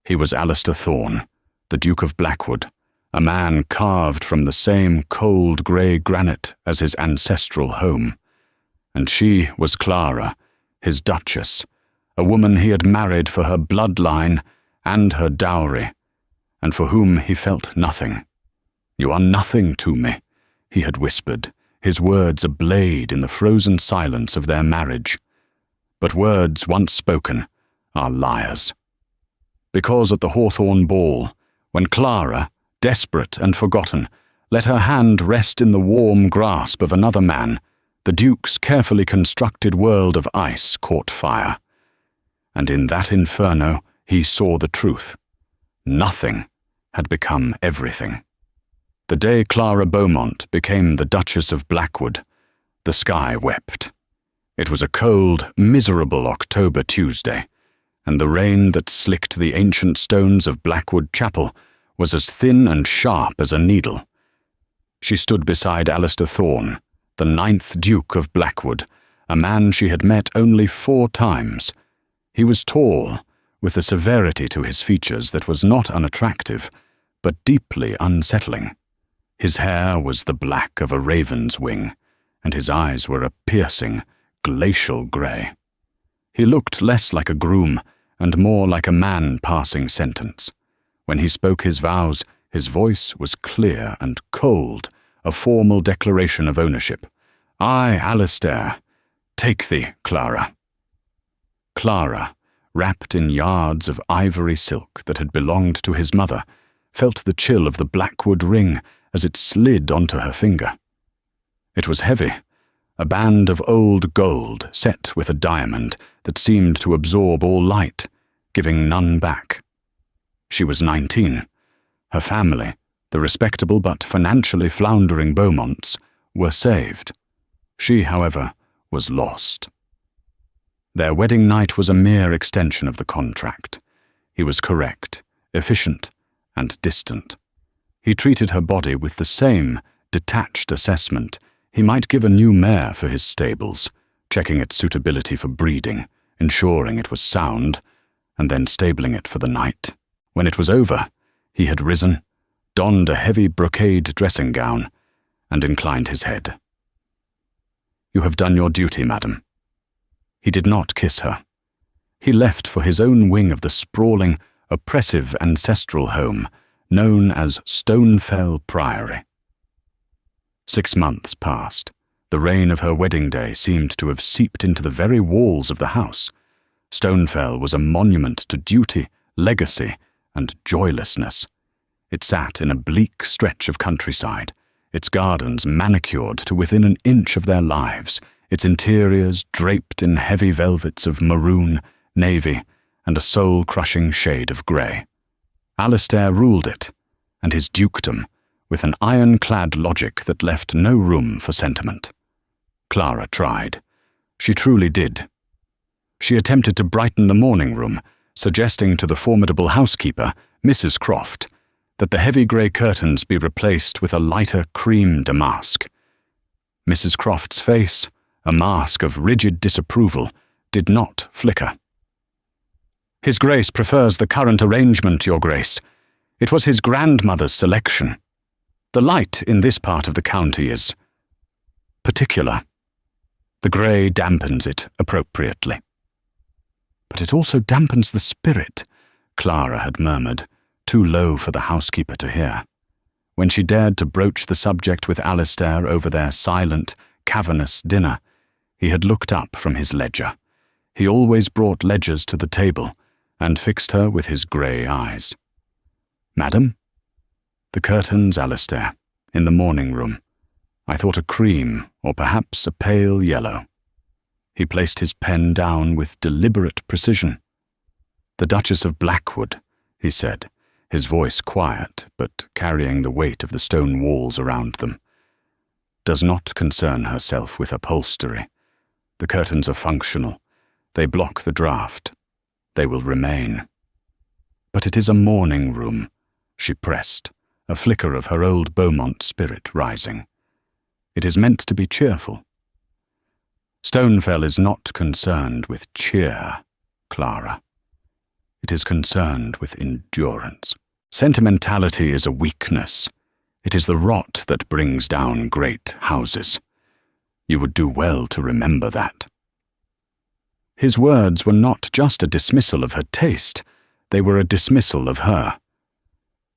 He was Alistair Thorne, the Duke of Blackwood, a man carved from the same cold grey granite as his ancestral home. And she was Clara, his Duchess, a woman he had married for her bloodline and her dowry, and for whom he felt nothing. "You are nothing to me," he had whispered, his words a blade in the frozen silence of their marriage. But words once spoken are liars. Because at the Hawthorne ball, when Clara, desperate and forgotten, let her hand rest in the warm grasp of another man, the Duke's carefully constructed world of ice caught fire. And in that inferno he saw the truth. Nothing had become everything. The day Clara Beaumont became the Duchess of Blackwood, the sky wept. It was a cold, miserable October Tuesday, and the rain that slicked the ancient stones of Blackwood Chapel was as thin and sharp as a needle. She stood beside Alistair Thorne, the 9th Duke of Blackwood, a man she had met only 4 times. He was tall, with a severity to his features that was not unattractive, but deeply unsettling. His hair was the black of a raven's wing, and his eyes were a piercing, glacial grey. He looked less like a groom and more like a man passing sentence. When he spoke his vows, his voice was clear and cold, a formal declaration of ownership. "I, Alistair, take thee, Clara." Clara, wrapped in yards of ivory silk that had belonged to his mother, felt the chill of the Blackwood ring as it slid onto her finger. It was heavy, a band of old gold set with a diamond that seemed to absorb all light, giving none back. She was 19. Her family, the respectable but financially floundering Beaumonts, were saved. She, however, was lost. Their wedding night was a mere extension of the contract. He was correct, efficient, and distant. He treated her body with the same detached assessment he might give a new mare for his stables, checking its suitability for breeding, ensuring it was sound, and then stabling it for the night. When it was over, he had risen, donned a heavy brocade dressing gown, and inclined his head. "You have done your duty, madam." He did not kiss her. He left for his own wing of the sprawling, oppressive ancestral home known as Stonefell Priory. 6 months passed. The rain of her wedding day seemed to have seeped into the very walls of the house. Stonefell was a monument to duty, legacy, and joylessness. It sat in a bleak stretch of countryside, its gardens manicured to within an inch of their lives, its interiors draped in heavy velvets of maroon, navy, and a soul-crushing shade of grey. Alistair ruled it, and his dukedom, with an ironclad logic that left no room for sentiment. Clara tried. She truly did. She attempted to brighten the morning room, suggesting to the formidable housekeeper, Mrs. Croft, that the heavy grey curtains be replaced with a lighter cream damask. Mrs. Croft's face, a mask of rigid disapproval, did not flicker. "His Grace prefers the current arrangement, Your Grace. It was his grandmother's selection. The light in this part of the county is particular. The grey dampens it appropriately." "But it also dampens the spirit," Clara had murmured, too low for the housekeeper to hear. When she dared to broach the subject with Alistair over their silent, cavernous dinner, he had looked up from his ledger. He always brought ledgers to the table, and fixed her with his grey eyes. "Madam?" "The curtains, Alistair, in the morning room. I thought a cream, or perhaps a pale yellow." He placed his pen down with deliberate precision. "The Duchess of Blackwood," he said, his voice quiet, but carrying the weight of the stone walls around them, "does not concern herself with upholstery. The curtains are functional. They block the draught. They will remain. But it is a morning room," she pressed, a flicker of her old Beaumont spirit rising. "It is meant to be cheerful." "Stonefell is not concerned with cheer, Clara. It is concerned with endurance. Sentimentality is a weakness. It is the rot that brings down great houses. You would do well to remember that." His words were not just a dismissal of her taste, they were a dismissal of her.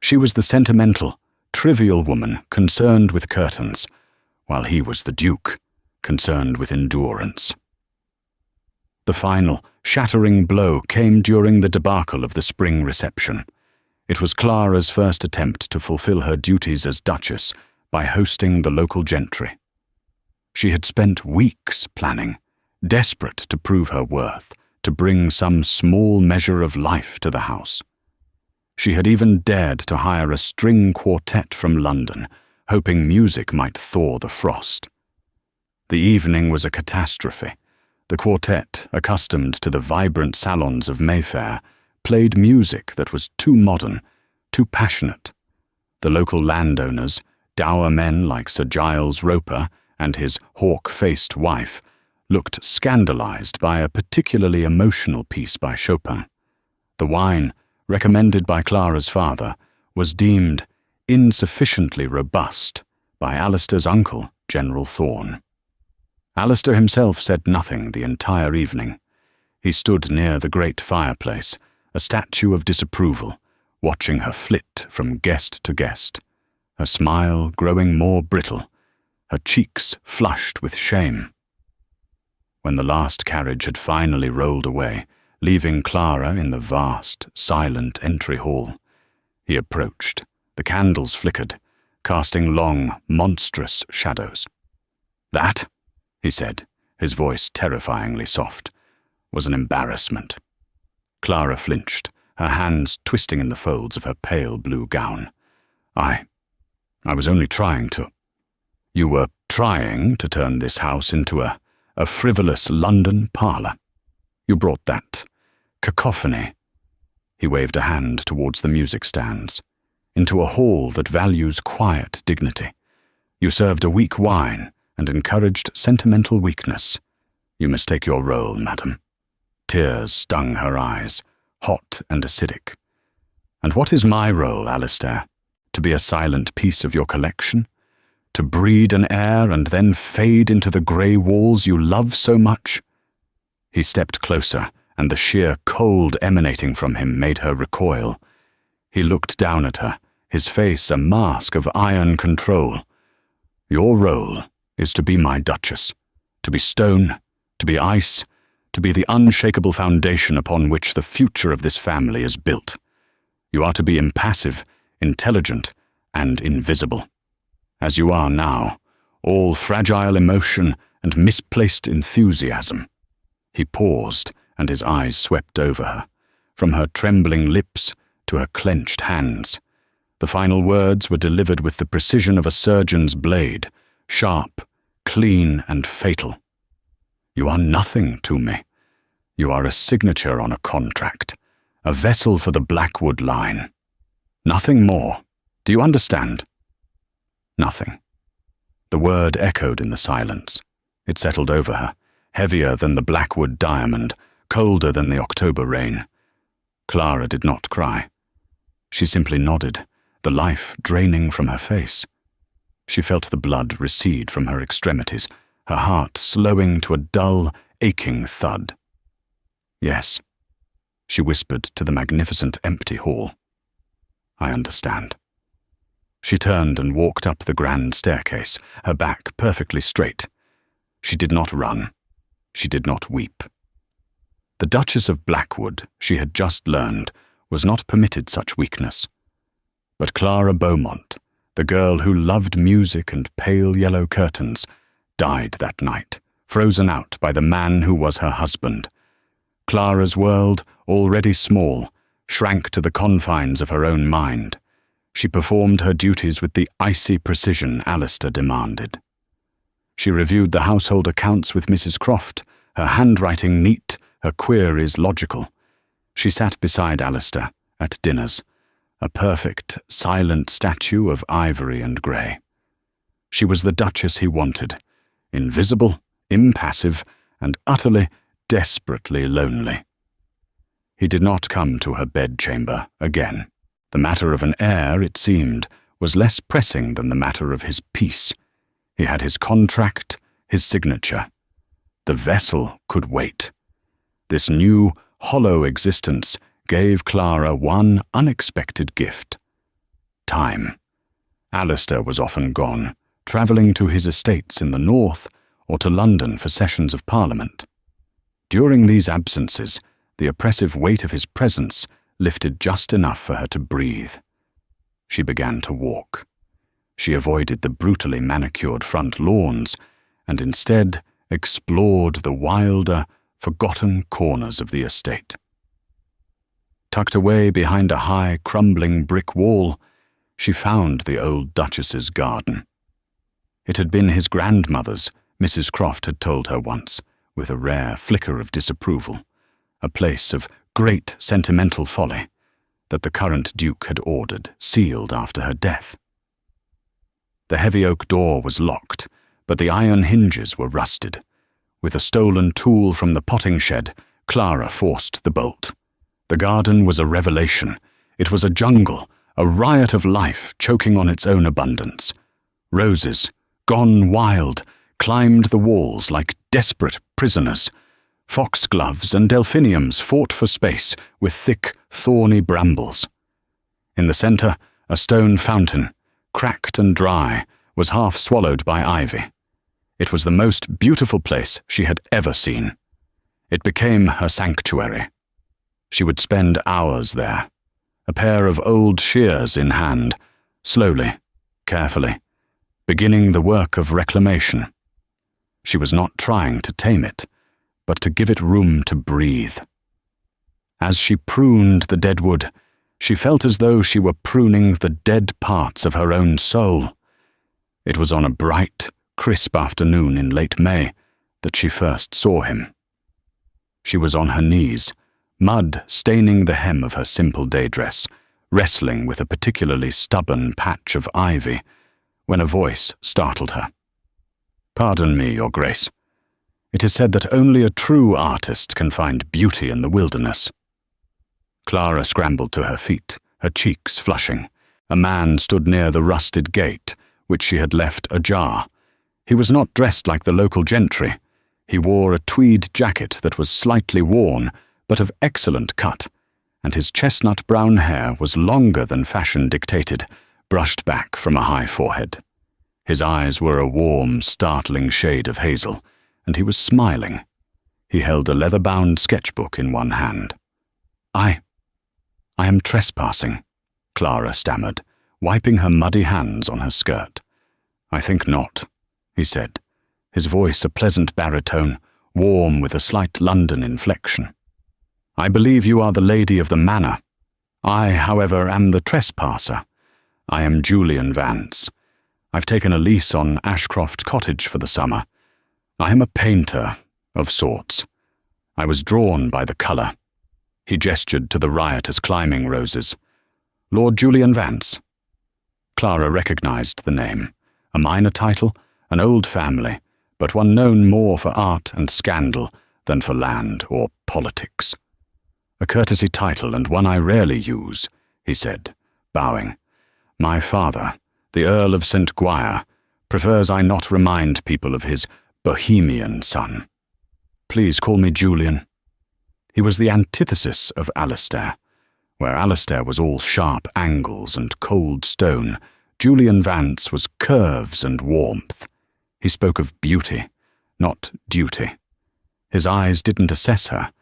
She was the sentimental, trivial woman concerned with curtains, while he was the Duke, concerned with endurance. The final, shattering blow came during the debacle of the spring reception. It was Clara's first attempt to fulfill her duties as Duchess by hosting the local gentry. She had spent weeks planning, desperate to prove her worth, to bring some small measure of life to the house. She had even dared to hire a string quartet from London, hoping music might thaw the frost. The evening was a catastrophe. The quartet, accustomed to the vibrant salons of Mayfair, played music that was too modern, too passionate. The local landowners, dour men like Sir Giles Roper and his hawk-faced wife, looked scandalized by a particularly emotional piece by Chopin. The wine, recommended by Clara's father, was deemed insufficiently robust by Alistair's uncle, General Thorne. Alistair himself said nothing the entire evening. He stood near the great fireplace, a statue of disapproval, watching her flit from guest to guest, her smile growing more brittle, her cheeks flushed with shame. When the last carriage had finally rolled away, leaving Clara in the vast, silent entry hall, he approached. The candles flickered, casting long, monstrous shadows. "That," he said, his voice terrifyingly soft, "was an embarrassment." Clara flinched, her hands twisting in the folds of her pale blue gown. I was only trying to—" "You were trying to turn this house into a frivolous London parlour. You brought that cacophony," he waved a hand towards the music stands, "into a hall that values quiet dignity. You served a weak wine and encouraged sentimental weakness. You mistake your role, madam." Tears stung her eyes, hot and acidic. "And what is my role, Alistair? To be a silent piece of your collection? To breed an heir and then fade into the grey walls you love so much?" He stepped closer, and the sheer cold emanating from him made her recoil. He looked down at her, his face a mask of iron control. "Your role is to be my Duchess, to be stone, to be ice, to be the unshakable foundation upon which the future of this family is built. You are to be impassive, intelligent, and invisible. As you are now, all fragile emotion and misplaced enthusiasm." He paused, and his eyes swept over her, from her trembling lips to her clenched hands. The final words were delivered with the precision of a surgeon's blade, sharp, clean, and fatal. "You are nothing to me. You are a signature on a contract, a vessel for the Blackwood line. Nothing more. Do you understand?" Nothing. The word echoed in the silence. It settled over her, heavier than the Blackwood diamond, colder than the October rain. Clara did not cry. She simply nodded, the life draining from her face. She felt the blood recede from her extremities, her heart slowing to a dull, aching thud. "Yes," she whispered to the magnificent empty hall. "I understand." She turned and walked up the grand staircase, her back perfectly straight. She did not run. She did not weep. The Duchess of Blackwood, she had just learned, was not permitted such weakness. But Clara Beaumont, the girl who loved music and pale yellow curtains, died that night, frozen out by the man who was her husband. Clara's world, already small, shrank to the confines of her own mind. She performed her duties with the icy precision Alistair demanded. She reviewed the household accounts with Mrs. Croft, her handwriting neat, her queries logical. She sat beside Alistair at dinners, a perfect, silent statue of ivory and grey. She was the Duchess he wanted, invisible, impassive, and utterly, desperately lonely. He did not come to her bedchamber again. The matter of an heir, it seemed, was less pressing than the matter of his peace. He had his contract, his signature. The vessel could wait. This new, hollow existence gave Clara one unexpected gift: time. Alistair was often gone, travelling to his estates in the north or to London for sessions of Parliament. During these absences, the oppressive weight of his presence lifted just enough for her to breathe. She began to walk. She avoided the brutally manicured front lawns and instead explored the wilder, forgotten corners of the estate. Tucked away behind a high, crumbling brick wall, she found the old Duchess's garden. It had been his grandmother's, Mrs. Croft had told her once, with a rare flicker of disapproval, a place of great sentimental folly that the current Duke had ordered sealed after her death. The heavy oak door was locked, but the iron hinges were rusted. With a stolen tool from the potting shed, Clara forced the bolt. The garden was a revelation. It was a jungle, a riot of life choking on its own abundance. Roses, gone wild, climbed the walls like desperate prisoners. Foxgloves and delphiniums fought for space with thick, thorny brambles. In the centre, a stone fountain, cracked and dry, was half swallowed by ivy. It was the most beautiful place she had ever seen. It became her sanctuary. She would spend hours there, a pair of old shears in hand, slowly, carefully, beginning the work of reclamation. She was not trying to tame it, but to give it room to breathe. As she pruned the dead wood, she felt as though she were pruning the dead parts of her own soul. It was on a bright, crisp afternoon in late May that she first saw him. She was on her knees, mud staining the hem of her simple day dress, wrestling with a particularly stubborn patch of ivy, when a voice startled her. "Pardon me, Your Grace. It is said that only a true artist can find beauty in the wilderness." Clara scrambled to her feet, her cheeks flushing. A man stood near the rusted gate, which she had left ajar. He was not dressed like the local gentry. He wore a tweed jacket that was slightly worn, but of excellent cut, and his chestnut-brown hair was longer than fashion dictated, brushed back from a high forehead. His eyes were a warm, startling shade of hazel, and he was smiling. He held a leather-bound sketchbook in one hand. I am trespassing," Clara stammered, wiping her muddy hands on her skirt. "I think not," he said, his voice a pleasant baritone, warm with a slight London inflection. "I believe you are the lady of the manor. I, however, am the trespasser. I am Julian Vance. I've taken a lease on Ashcroft Cottage for the summer. I am a painter, of sorts. I was drawn by the colour." He gestured to the riotous climbing roses. "Lord Julian Vance." Clara recognised the name. A minor title, an old family, but one known more for art and scandal than for land or politics. "A courtesy title and one I rarely use," he said, bowing. "My father, the Earl of St. Guire, prefers I not remind people of his Bohemian son. Please call me Julian." He was the antithesis of Alistair. Where Alistair was all sharp angles and cold stone, Julian Vance was curves and warmth. He spoke of beauty, not duty. His eyes didn't assess her.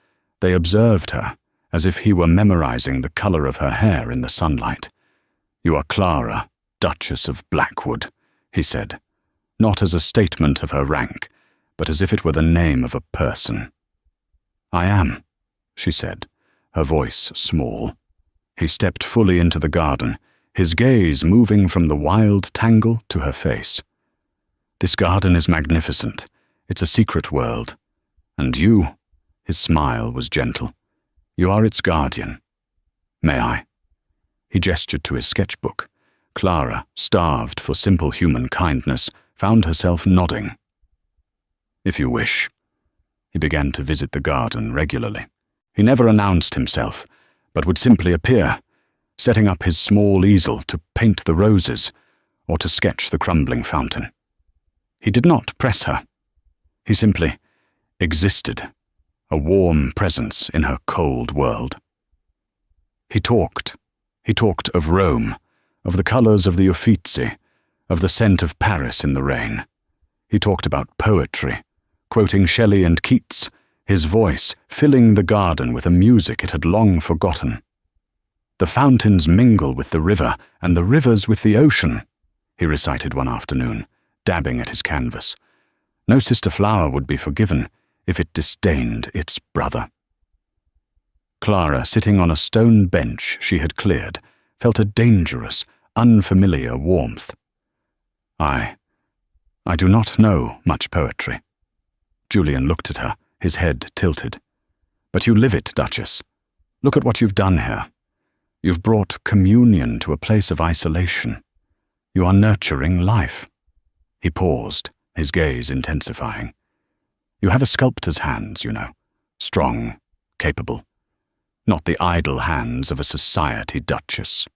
They observed her, as if he were memorizing the colour of her hair in the sunlight. "You are Clara, Duchess of Blackwood," he said, not as a statement of her rank, but as if it were the name of a person. "I am," she said, her voice small. He stepped fully into the garden, his gaze moving from the wild tangle to her face. "This garden is magnificent. It's a secret world. And you," his smile was gentle, "you are its guardian. May I?" He gestured to his sketchbook. Clara, starved for simple human kindness, found herself nodding. "If you wish." He began to visit the garden regularly. He never announced himself, but would simply appear, setting up his small easel to paint the roses or to sketch the crumbling fountain. He did not press her. He simply existed, a warm presence in her cold world. He talked of Rome, of the colours of the Uffizi, of the scent of Paris in the rain. He talked about poetry, quoting Shelley and Keats, his voice filling the garden with a music it had long forgotten. "The fountains mingle with the river, and the rivers with the ocean," he recited one afternoon, dabbing at his canvas. No sister flower would be forgiven if it disdained its brother. Clara, sitting on a stone bench she had cleared, felt a dangerous, unfamiliar warmth. I do not know much poetry." Julian looked at her, his head tilted. "But you live it, Duchess. Look at what you've done here. You've brought communion to a place of isolation. You are nurturing life." He paused, his gaze intensifying. "You have a sculptor's hands, you know, strong, capable. Not the idle hands of a society duchess."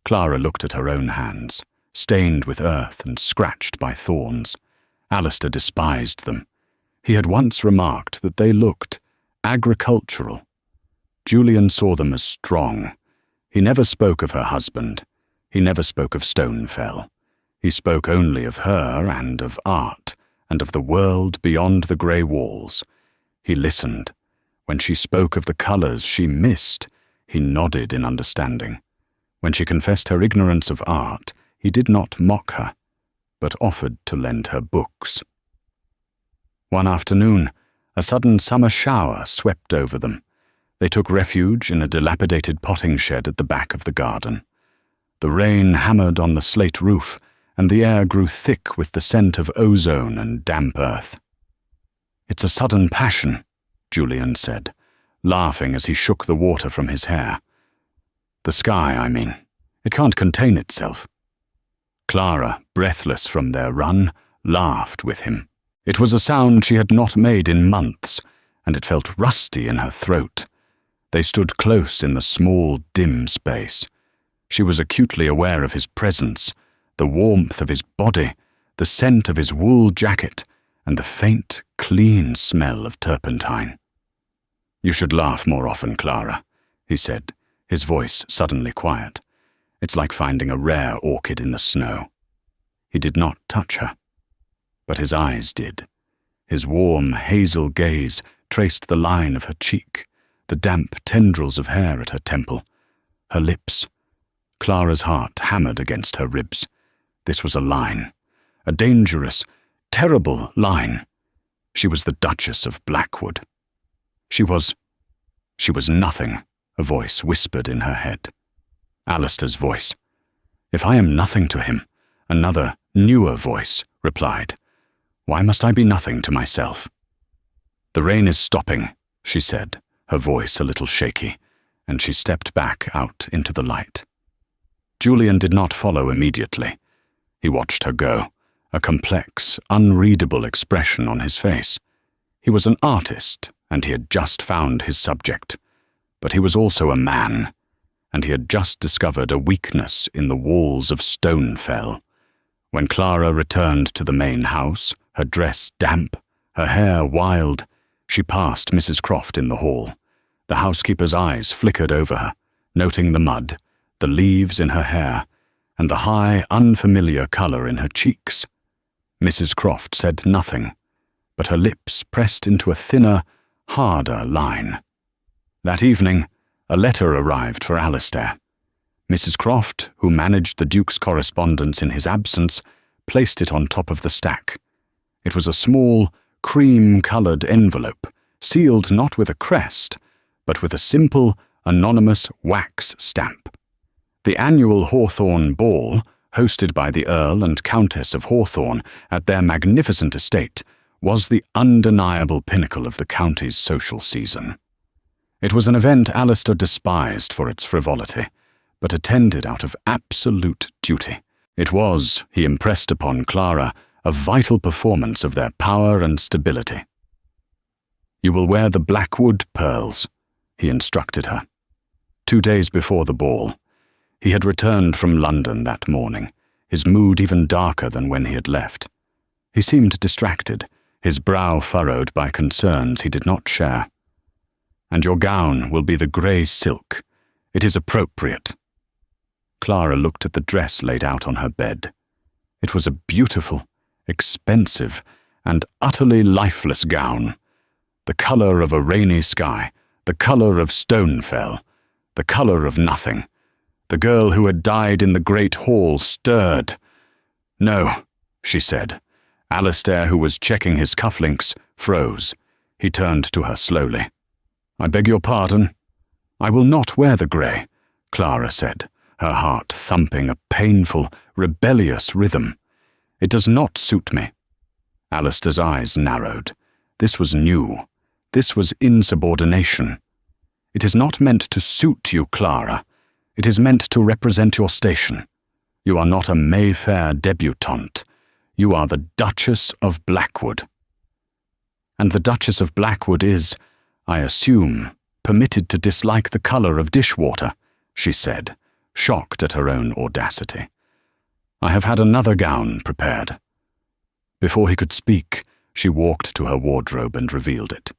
Clara looked at her own hands, stained with earth and scratched by thorns. Alistair despised them. He had once remarked that they looked agricultural. Julian saw them as strong. He never spoke of her husband. He never spoke of Stonefell. He spoke only of her and of art, and of the world beyond the grey walls. He listened. When she spoke of the colours she missed, he nodded in understanding. When she confessed her ignorance of art, he did not mock her, but offered to lend her books. One afternoon, a sudden summer shower swept over them. They took refuge in a dilapidated potting shed at the back of the garden. The rain hammered on the slate roof, and the air grew thick with the scent of ozone and damp earth. "It's a sudden passion," Julian said, laughing as he shook the water from his hair. "The sky, I mean. It can't contain itself." Clara, breathless from their run, laughed with him. It was a sound she had not made in months, and it felt rusty in her throat. They stood close in the small, dim space. She was acutely aware of his presence, the warmth of his body, the scent of his wool jacket, and the faint, clean smell of turpentine. "You should laugh more often, Clara," he said, his voice suddenly quiet. "It's like finding a rare orchid in the snow." He did not touch her, but his eyes did. His warm, hazel gaze traced the line of her cheek, the damp tendrils of hair at her temple, her lips. Clara's heart hammered against her ribs. This was a line, a dangerous, terrible line. She was the Duchess of Blackwood. She was nothing, a voice whispered in her head. Alistair's voice. "If I am nothing to him," another, newer voice replied. "Why must I be nothing to myself?" "The rain is stopping," she said, her voice a little shaky, and she stepped back out into the light. Julian did not follow immediately. He watched her go, a complex, unreadable expression on his face. He was an artist, and he had just found his subject. But he was also a man, and he had just discovered a weakness in the walls of Stonefell. When Clara returned to the main house, her dress damp, her hair wild, she passed Mrs. Croft in the hall. The housekeeper's eyes flickered over her, noting the mud, the leaves in her hair, and the high, unfamiliar colour in her cheeks. Mrs. Croft said nothing, but her lips pressed into a thinner, harder line. That evening, a letter arrived for Alistair. Mrs. Croft, who managed the Duke's correspondence in his absence, placed it on top of the stack. It was a small, cream-coloured envelope, sealed not with a crest, but with a simple, anonymous wax stamp. The annual Hawthorne Ball, hosted by the Earl and Countess of Hawthorne at their magnificent estate, was the undeniable pinnacle of the county's social season. It was an event Alistair despised for its frivolity, but attended out of absolute duty. It was, he impressed upon Clara, a vital performance of their power and stability. "You will wear the Blackwood pearls," he instructed her. 2 days before the ball, he had returned from London that morning, his mood even darker than when he had left. He seemed distracted, his brow furrowed by concerns he did not share. "And your gown will be the grey silk. It is appropriate." Clara looked at the dress laid out on her bed. It was a beautiful, expensive, and utterly lifeless gown. The colour of a rainy sky, the colour of Stonefell, the colour of nothing. The girl who had died in the great hall stirred. "No," she said. Alistair, who was checking his cufflinks, froze. He turned to her slowly. "I beg your pardon." "I will not wear the grey," Clara said, her heart thumping a painful, rebellious rhythm. "It does not suit me." Alistair's eyes narrowed. This was new. This was insubordination. "It is not meant to suit you, Clara. It is meant to represent your station. You are not a Mayfair debutante. You are the Duchess of Blackwood." "And the Duchess of Blackwood is, I assume, permitted to dislike the colour of dishwater," she said, shocked at her own audacity. "I have had another gown prepared." Before he could speak, she walked to her wardrobe and revealed it.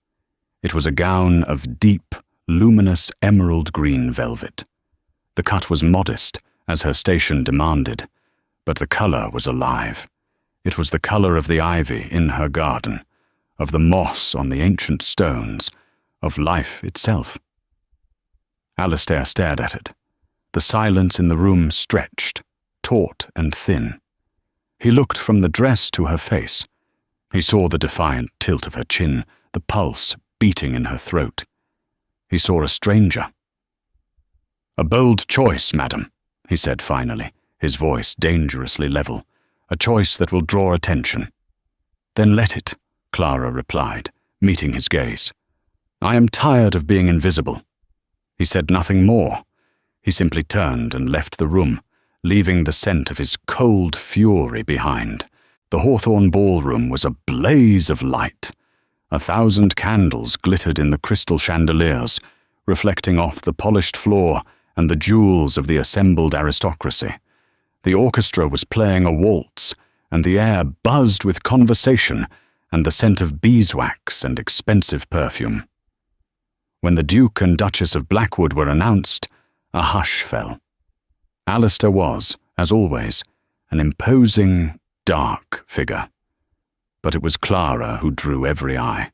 It was a gown of deep, luminous emerald green velvet. The cut was modest, as her station demanded, but the colour was alive. It was the colour of the ivy in her garden, of the moss on the ancient stones, of life itself. Alistair stared at it. The silence in the room stretched, taut and thin. He looked from the dress to her face. He saw the defiant tilt of her chin, the pulse beating in her throat. He saw a stranger. "A bold choice, madam," he said finally, his voice dangerously level. "A choice that will draw attention." "Then let it," Clara replied, meeting his gaze. "I am tired of being invisible." He said nothing more. He simply turned and left the room, leaving the scent of his cold fury behind. The Hawthorne ballroom was a blaze of light. 1,000 candles glittered in the crystal chandeliers, reflecting off the polished floor and the jewels of the assembled aristocracy. The orchestra was playing a waltz, and the air buzzed with conversation and the scent of beeswax and expensive perfume. When the Duke and Duchess of Blackwood were announced, a hush fell. Alistair was, as always, an imposing, dark figure. But it was Clara who drew every eye.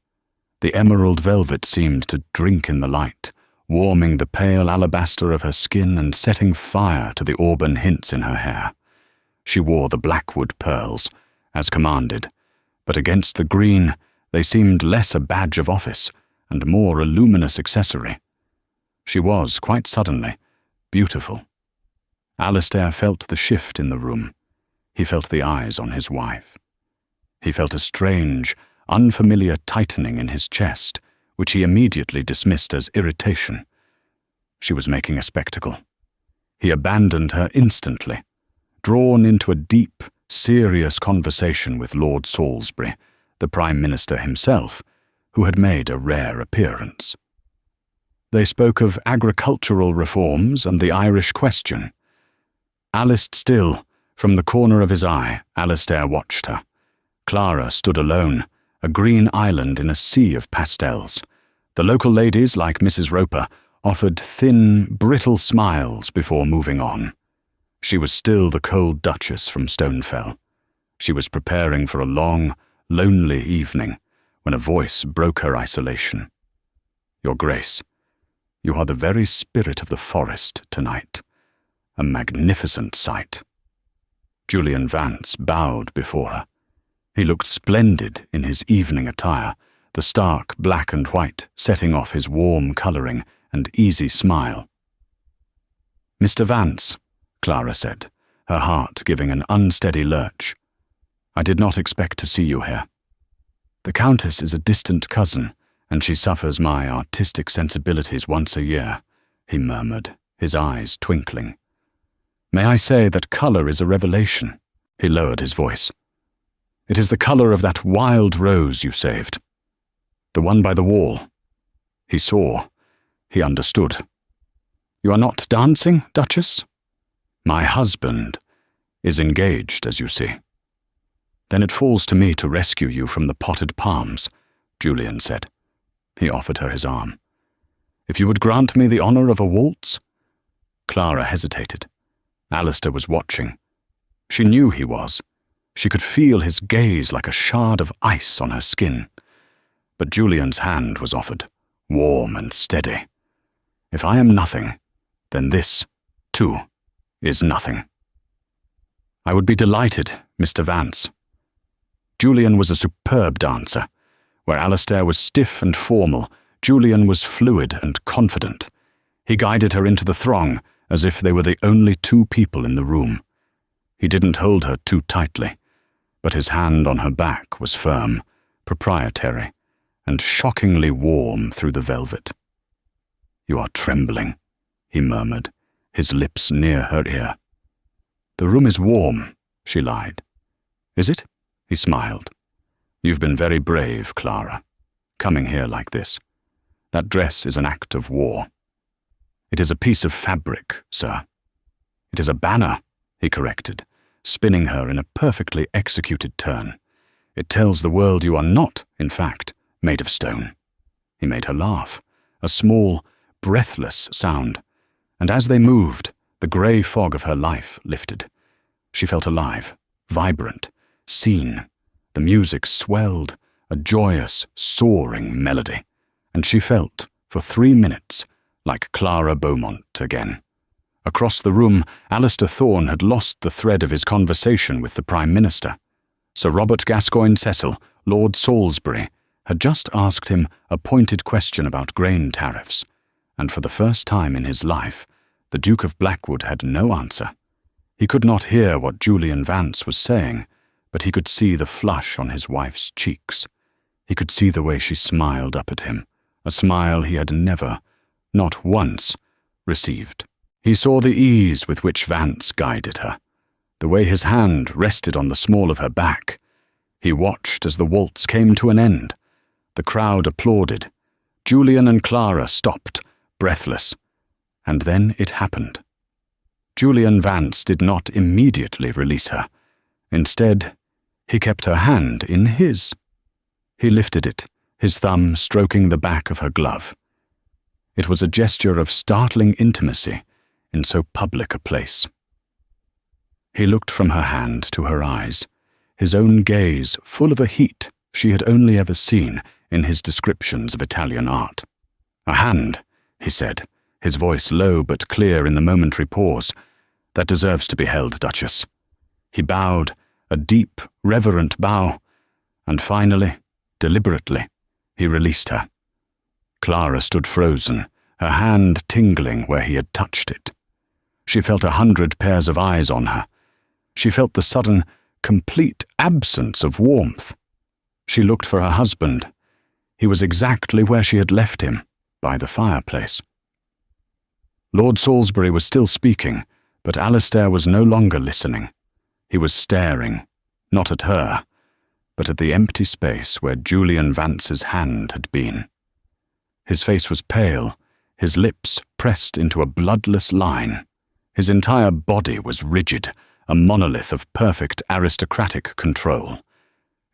The emerald velvet seemed to drink in the light, warming the pale alabaster of her skin and setting fire to the auburn hints in her hair. She wore the Blackwood pearls, as commanded, but against the green they seemed less a badge of office and more a luminous accessory. She was, quite suddenly, beautiful. Alistair felt the shift in the room. He felt the eyes on his wife. He felt a strange, unfamiliar tightening in his chest, which he immediately dismissed as irritation. She was making a spectacle. He abandoned her instantly, drawn into a deep, serious conversation with Lord Salisbury, the Prime Minister himself, who had made a rare appearance. They spoke of agricultural reforms and the Irish question. Alice still, from the corner of his eye, Alistair watched her. Clara stood alone, a green island in a sea of pastels. The local ladies, like Mrs. Roper, offered thin, brittle smiles before moving on. She was still the cold Duchess from Stonefell. She was preparing for a long, lonely evening when a voice broke her isolation. "Your Grace, you are the very spirit of the forest tonight. A magnificent sight." Julian Vance bowed before her. He looked splendid in his evening attire, the stark black and white setting off his warm colouring and easy smile. "Mr. Vance," Clara said, her heart giving an unsteady lurch. "I did not expect to see you here. The Countess is a distant cousin, and she suffers my artistic sensibilities once a year," he murmured, his eyes twinkling. "May I say that colour is a revelation?" He lowered his voice. "It is the colour of that wild rose you saved. The one by the wall." He saw. He understood. "You are not dancing, Duchess?" "My husband is engaged, as you see." "Then it falls to me to rescue you from the potted palms," Julian said. He offered her his arm. "If you would grant me the honor of a waltz?" Clara hesitated. Alistair was watching. She knew he was. She could feel his gaze like a shard of ice on her skin. But Julian's hand was offered, warm and steady. "If I am nothing, then this, too, is nothing." "I would be delighted, Mr. Vance." Julian was a superb dancer. Where Alistair was stiff and formal, Julian was fluid and confident. He guided her into the throng as if they were the only two people in the room. He didn't hold her too tightly, but his hand on her back was firm, proprietary, and shockingly warm through the velvet. "You are trembling," he murmured, his lips near her ear. "The room is warm," she lied. "Is it?" He smiled. "You've been very brave, Clara, coming here like this. That dress is an act of war." "It is a piece of fabric, sir." "It is a banner," he corrected, spinning her in a perfectly executed turn. "It tells the world you are not, in fact, made of stone." He made her laugh, a small, breathless sound, and as they moved, the grey fog of her life lifted. She felt alive, vibrant, seen. The music swelled, a joyous, soaring melody, and she felt, for 3 minutes, like Clara Beaumont again. Across the room, Alistair Thorne had lost the thread of his conversation with the Prime Minister. Sir Robert Gascoigne Cecil, Lord Salisbury, had just asked him a pointed question about grain tariffs, and for the first time in his life, the Duke of Blackwood had no answer. He could not hear what Julian Vance was saying, but he could see the flush on his wife's cheeks. He could see the way she smiled up at him, a smile he had never, not once, received. He saw the ease with which Vance guided her, the way his hand rested on the small of her back. He watched as the waltz came to an end. The crowd applauded. Julian and Clara stopped, breathless. And then it happened. Julian Vance did not immediately release her. Instead, he kept her hand in his. He lifted it, his thumb stroking the back of her glove. It was a gesture of startling intimacy in so public a place. He looked from her hand to her eyes, his own gaze full of a heat she had only ever seen in his descriptions of Italian art. "A hand," he said, his voice low but clear in the momentary pause, "that deserves to be held, Duchess." He bowed, a deep, reverent bow, and finally, deliberately, he released her. Clara stood frozen, her hand tingling where he had touched it. She felt 100 pairs of eyes on her. She felt the sudden, complete absence of warmth. She looked for her husband. He was exactly where she had left him, by the fireplace. Lord Salisbury was still speaking, but Alistair was no longer listening. He was staring, not at her, but at the empty space where Julian Vance's hand had been. His face was pale, his lips pressed into a bloodless line. His entire body was rigid, a monolith of perfect aristocratic control.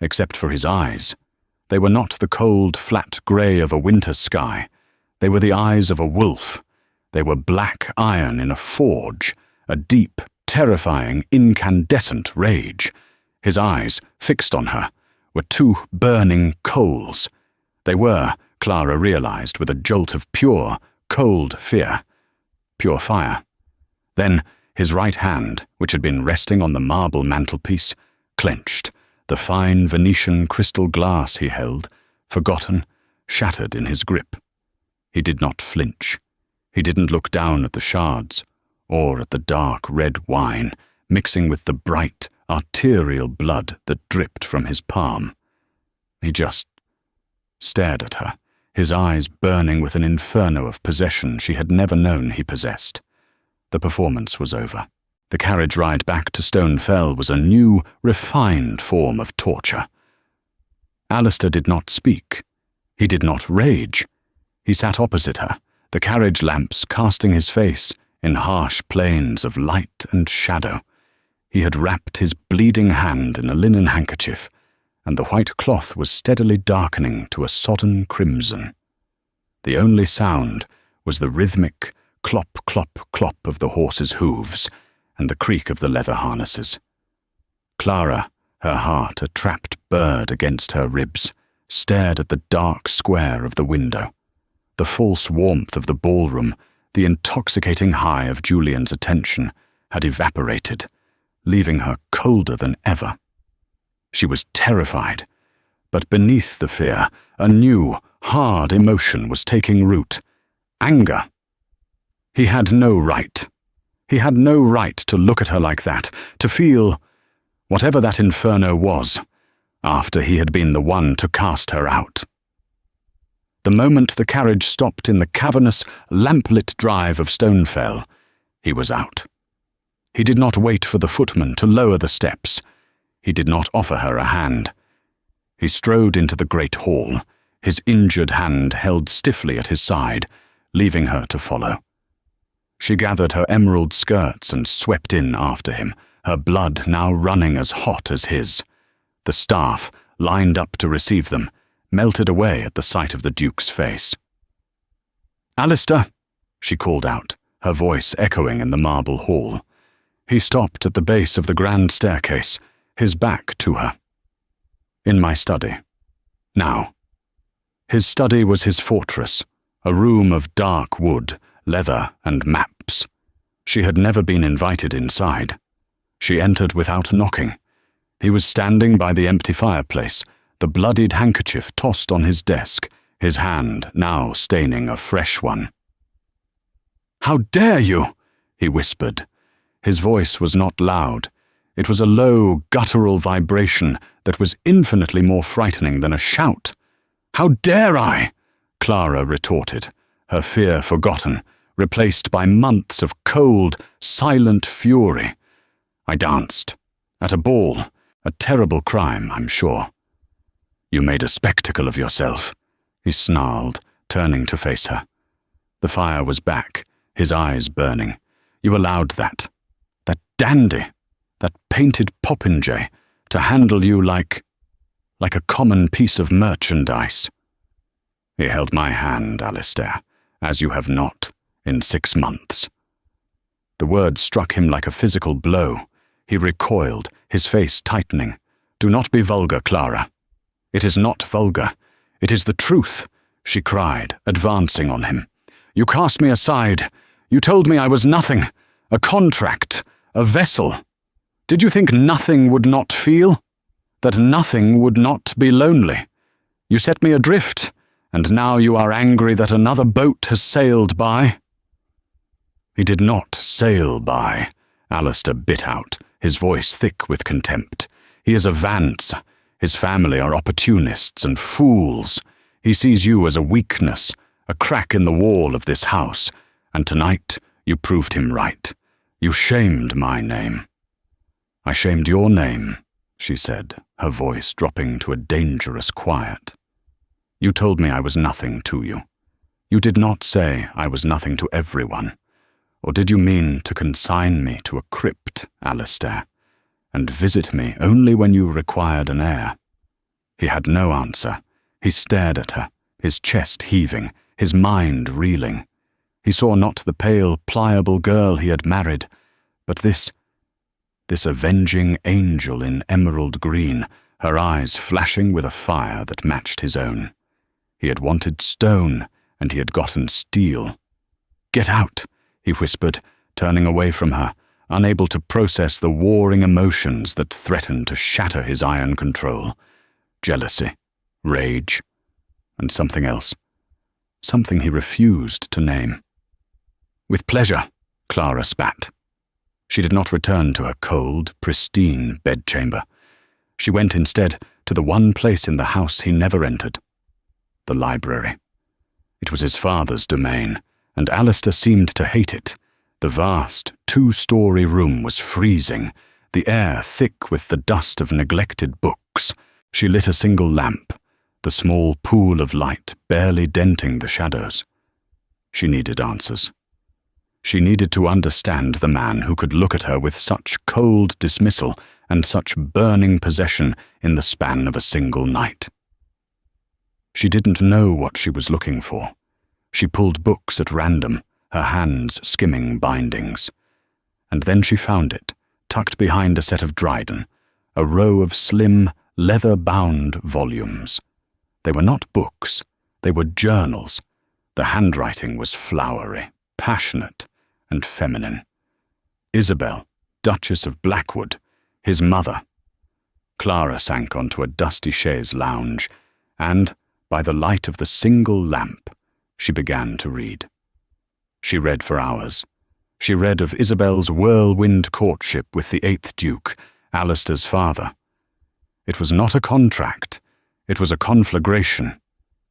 Except for his eyes. They were not the cold, flat grey of a winter sky. They were the eyes of a wolf. They were black iron in a forge, a deep, terrifying, incandescent rage. His eyes, fixed on her, were 2 burning coals. They were, Clara realized with a jolt of pure, cold fear. Pure fire. Then his right hand, which had been resting on the marble mantelpiece, clenched, the fine Venetian crystal glass he held, forgotten, shattered in his grip. He did not flinch. He didn't look down at the shards, or at the dark red wine mixing with the bright, arterial blood that dripped from his palm. He just stared at her, his eyes burning with an inferno of possession she had never known he possessed. The performance was over. The carriage ride back to Stonefell was a new, refined form of torture. Alistair did not speak. He did not rage. He sat opposite her, the carriage lamps casting his face in harsh planes of light and shadow. He had wrapped his bleeding hand in a linen handkerchief, and the white cloth was steadily darkening to a sodden crimson. The only sound was the rhythmic clop, clop, clop of the horse's hooves and the creak of the leather harnesses. Clara, her heart a trapped bird against her ribs, stared at the dark square of the window. The false warmth of the ballroom, the intoxicating high of Julian's attention, had evaporated, leaving her colder than ever. She was terrified, but beneath the fear, a new, hard emotion was taking root. Anger. He had no right. He had no right to look at her like that, to feel whatever that inferno was, after he had been the one to cast her out. The moment the carriage stopped in the cavernous, lamplit drive of Stonefell, he was out. He did not wait for the footman to lower the steps. He did not offer her a hand. He strode into the great hall, his injured hand held stiffly at his side, leaving her to follow. She gathered her emerald skirts and swept in after him, her blood now running as hot as his. The staff, lined up to receive them, melted away at the sight of the Duke's face. "Alistair," she called out, her voice echoing in the marble hall. He stopped at the base of the grand staircase, his back to her. "In my study. Now." His study was his fortress, a room of dark wood, leather and maps. She had never been invited inside. She entered without knocking. He was standing by the empty fireplace, the bloodied handkerchief tossed on his desk, his hand now staining a fresh one. "How dare you?" he whispered. His voice was not loud. It was a low, guttural vibration that was infinitely more frightening than a shout. "How dare I?" Clara retorted, her fear forgotten, replaced by months of cold, silent fury. "I danced. At a ball. A terrible crime, I'm sure." "You made a spectacle of yourself," he snarled, turning to face her. The fire was back, his eyes burning. "You allowed that dandy, that painted popinjay, to handle you like a common piece of merchandise." "He held my hand, Alistair, as you have not, in 6 months." The word struck him like a physical blow. He recoiled, his face tightening. "Do not be vulgar, Clara." "It is not vulgar. It is the truth," she cried, advancing on him. "You cast me aside. You told me I was nothing, a contract, a vessel. Did you think nothing would not feel? That nothing would not be lonely? You set me adrift, and now you are angry that another boat has sailed by." "He did not sail by," Alistair bit out, his voice thick with contempt. "He is a Vance. His family are opportunists and fools. He sees you as a weakness, a crack in the wall of this house, and tonight you proved him right. You shamed my name." "I shamed your name," she said, her voice dropping to a dangerous quiet. "You told me I was nothing to you. You did not say I was nothing to everyone. Or did you mean to consign me to a crypt, Alistair, and visit me only when you required an heir?" He had no answer. He stared at her, his chest heaving, his mind reeling. He saw not the pale, pliable girl he had married, but this avenging angel in emerald green, her eyes flashing with a fire that matched his own. He had wanted stone, and he had gotten steel. "Get out," he whispered, turning away from her, unable to process the warring emotions that threatened to shatter his iron control. Jealousy, rage, and something else. Something he refused to name. "With pleasure," Clara spat. She did not return to her cold, pristine bedchamber. She went instead to the one place in the house he never entered, the library. It was his father's domain, and Alistair seemed to hate it. The vast, 2-story room was freezing, the air thick with the dust of neglected books. She lit a single lamp, the small pool of light barely denting the shadows. She needed answers. She needed to understand the man who could look at her with such cold dismissal and such burning possession in the span of a single night. She didn't know what she was looking for. She pulled books at random, her hands skimming bindings. And then she found it, tucked behind a set of Dryden, a row of slim, leather-bound volumes. They were not books, they were journals. The handwriting was flowery, passionate, and feminine. Isabel, Duchess of Blackwood, his mother. Clara sank onto a dusty chaise lounge, and, by the light of the single lamp, she began to read. She read for hours. She read of Isabel's whirlwind courtship with the 8th Duke, Alistair's father. It was not a contract, it was a conflagration.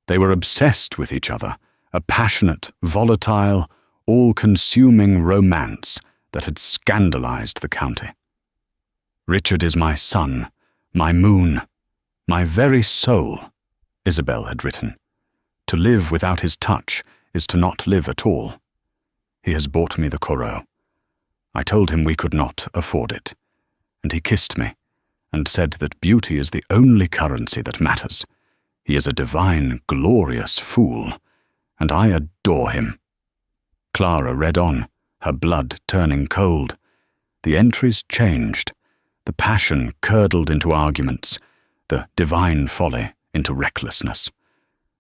They were obsessed with each other, a passionate, volatile, all-consuming romance that had scandalized the county. "Richard is my sun, my moon, my very soul," Isabel had written. "To live without his touch is to not live at all. He has bought me the Corot. I told him we could not afford it, and he kissed me and said that beauty is the only currency that matters. He is a divine, glorious fool, and I adore him." Clara read on, her blood turning cold. The entries changed. The passion curdled into arguments, the divine folly into recklessness.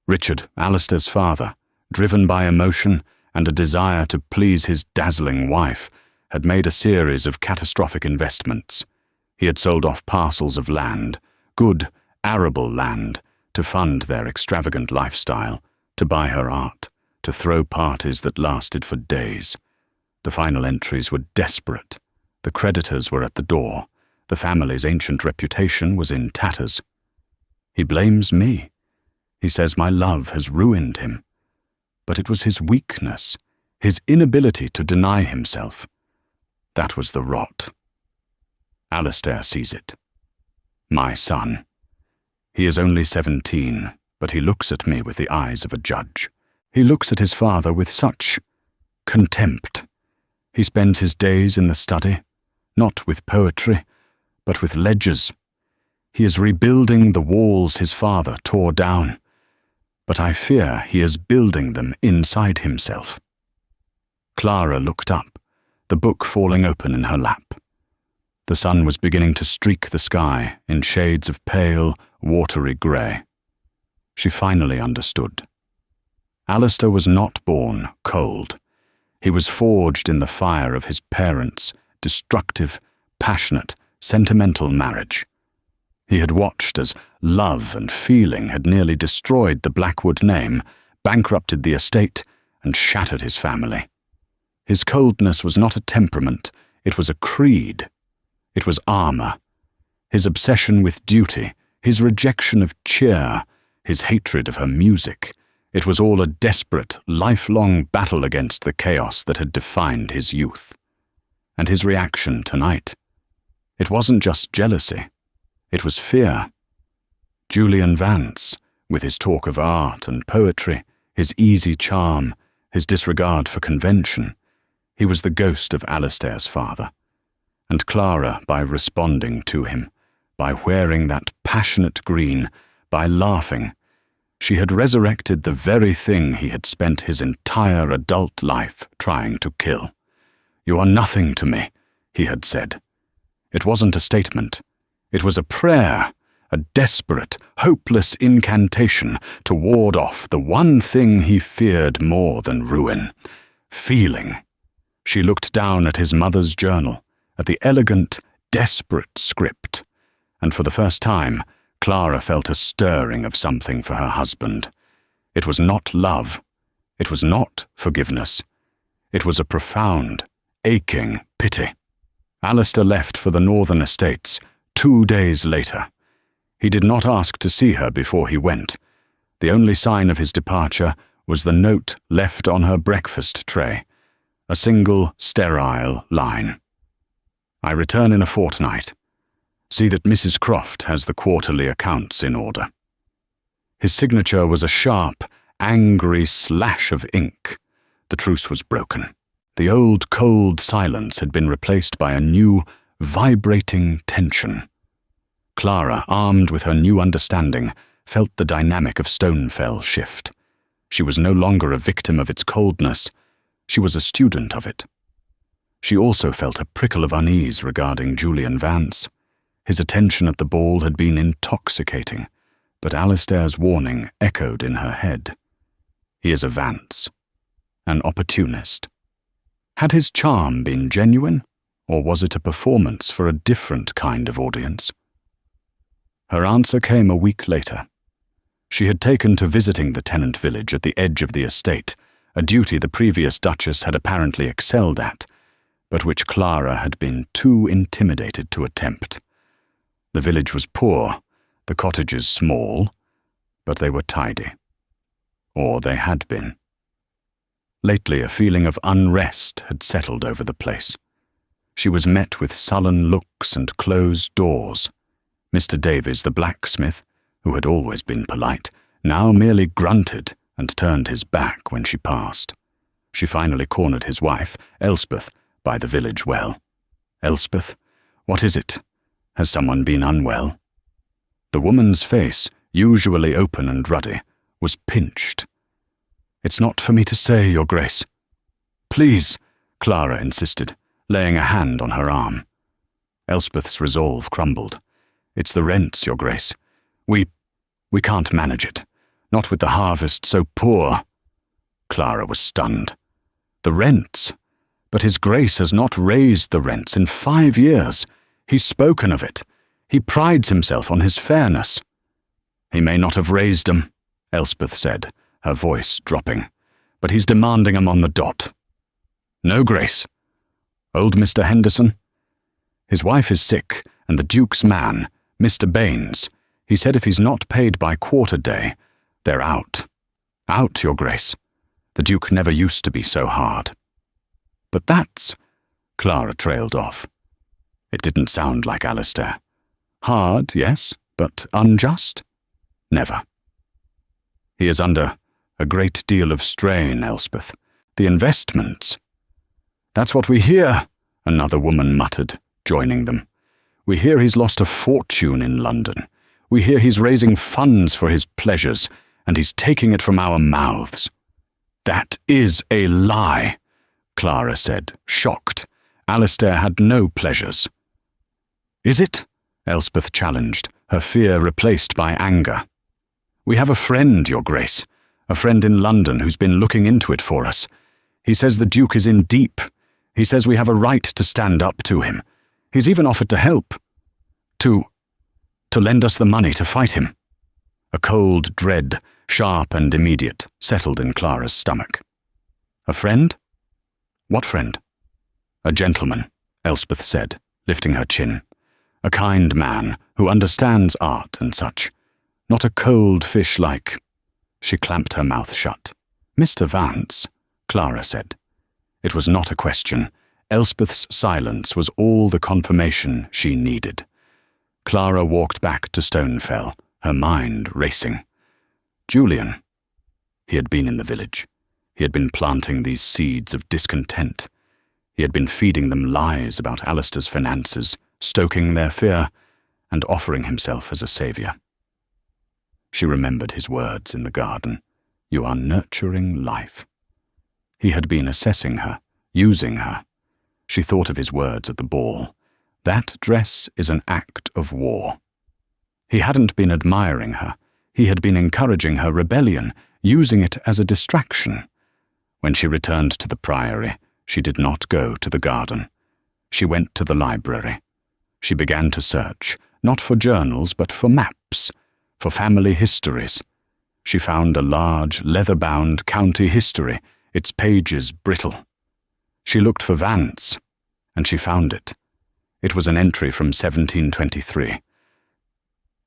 Richard, Alistair's father, driven by emotion and a desire to please his dazzling wife, had made a series of catastrophic investments. He had sold off parcels of land, good, arable land, to fund their extravagant lifestyle, to buy her art, to throw parties that lasted for days. The final entries were desperate. The creditors were at the door. The family's ancient reputation was in tatters. He blames me. He says my love has ruined him. But it was his weakness, his inability to deny himself. That was the rot. Alistair sees it. My son. He is only 17, but he looks at me with the eyes of a judge. He looks at his father with such contempt. He spends his days in the study, not with poetry, but with ledgers. He is rebuilding the walls his father tore down, but I fear he is building them inside himself. Clara looked up, the book falling open in her lap. The sun was beginning to streak the sky in shades of pale, watery grey. She finally understood. Alistair was not born cold. He was forged in the fire of his parents' destructive, passionate, sentimental marriage. He had watched as love and feeling had nearly destroyed the Blackwood name, bankrupted the estate, and shattered his family. His coldness was not a temperament, it was a creed. It was armor. His obsession with duty, his rejection of cheer, his hatred of her music, it was all a desperate, lifelong battle against the chaos that had defined his youth. And his reaction tonight, it wasn't just jealousy, it was fear. Julian Vance, with his talk of art and poetry, his easy charm, his disregard for convention, he was the ghost of Alistair's father. And Clara, by responding to him, by wearing that passionate green, by laughing, she had resurrected the very thing he had spent his entire adult life trying to kill. "You are nothing to me," he had said. It wasn't a statement. It was a prayer, a desperate, hopeless incantation to ward off the one thing he feared more than ruin: feeling. She looked down at his mother's journal, at the elegant, desperate script, and for the first time, Clara felt a stirring of something for her husband. It was not love. It was not forgiveness. It was a profound, aching pity. Alistair left for the northern estates 2 days later. He did not ask to see her before he went. The only sign of his departure was the note left on her breakfast tray, a single, sterile line. "I return in a fortnight. See that Mrs. Croft has the quarterly accounts in order." His signature was a sharp, angry slash of ink. The truce was broken. The old cold silence had been replaced by a new, vibrating tension. Clara, armed with her new understanding, felt the dynamic of Stonefell shift. She was no longer a victim of its coldness. She was a student of it. She also felt a prickle of unease regarding Julian Vance. His attention at the ball had been intoxicating, but Alistair's warning echoed in her head. He is a Vance, an opportunist. Had his charm been genuine, or was it a performance for a different kind of audience? Her answer came a week later. She had taken to visiting the tenant village at the edge of the estate, a duty the previous Duchess had apparently excelled at, but which Clara had been too intimidated to attempt. The village was poor, the cottages small, but they were tidy. Or they had been. Lately, a feeling of unrest had settled over the place. She was met with sullen looks and closed doors. Mr. Davies, the blacksmith, who had always been polite, now merely grunted and turned his back when she passed. She finally cornered his wife, Elspeth, by the village well. "Elspeth, what is it? Has someone been unwell?" The woman's face, usually open and ruddy, was pinched. "It's not for me to say, Your Grace." "Please," Clara insisted, laying a hand on her arm. Elspeth's resolve crumbled. "It's the rents, Your Grace. We can't manage it. Not with the harvest so poor." Clara was stunned. "The rents? But His Grace has not raised the rents in 5 years. He's spoken of it. He prides himself on his fairness." "He may not have raised 'em," Elspeth said, her voice dropping, "but he's demanding 'em on the dot." "No, Grace. Old Mr. Henderson? His wife is sick, and the Duke's man, Mr. Baines, he said if he's not paid by quarter day, they're out. Out, Your Grace. The Duke never used to be so hard." "But that's—" Clara trailed off. It didn't sound like Alistair. Hard, yes, but unjust? Never. "He is under a great deal of strain, Elspeth. The investments—" "That's what we hear," another woman muttered, joining them. "We hear he's lost a fortune in London. We hear he's raising funds for his pleasures, and he's taking it from our mouths." "That is a lie," Clara said, shocked. Alistair had no pleasures. "Is it?" Elspeth challenged, her fear replaced by anger. "We have a friend, Your Grace, a friend in London who's been looking into it for us. He says the Duke is in deep. He says we have a right to stand up to him. He's even offered to help. To lend us the money to fight him." A cold dread, sharp and immediate, settled in Clara's stomach. "A friend? What friend?" "A gentleman," Elspeth said, lifting her chin. "A kind man who understands art and such. Not a cold fish like—" She clamped her mouth shut. "Mr. Vance," Clara said. It was not a question. Elspeth's silence was all the confirmation she needed. Clara walked back to Stonefell, her mind racing. Julian. He had been in the village. He had been planting these seeds of discontent. He had been feeding them lies about Alistair's finances, stoking their fear, and offering himself as a saviour. She remembered his words in the garden. "You are nurturing life." He had been assessing her, using her. She thought of his words at the ball. That dress is an act of war. He hadn't been admiring her. He had been encouraging her rebellion, using it as a distraction. When she returned to the priory, she did not go to the garden. She went to the library. She began to search, not for journals, but for maps, for family histories. She found a large, leather-bound county history, its pages brittle. She looked for Vance, and she found it. It was an entry from 1723.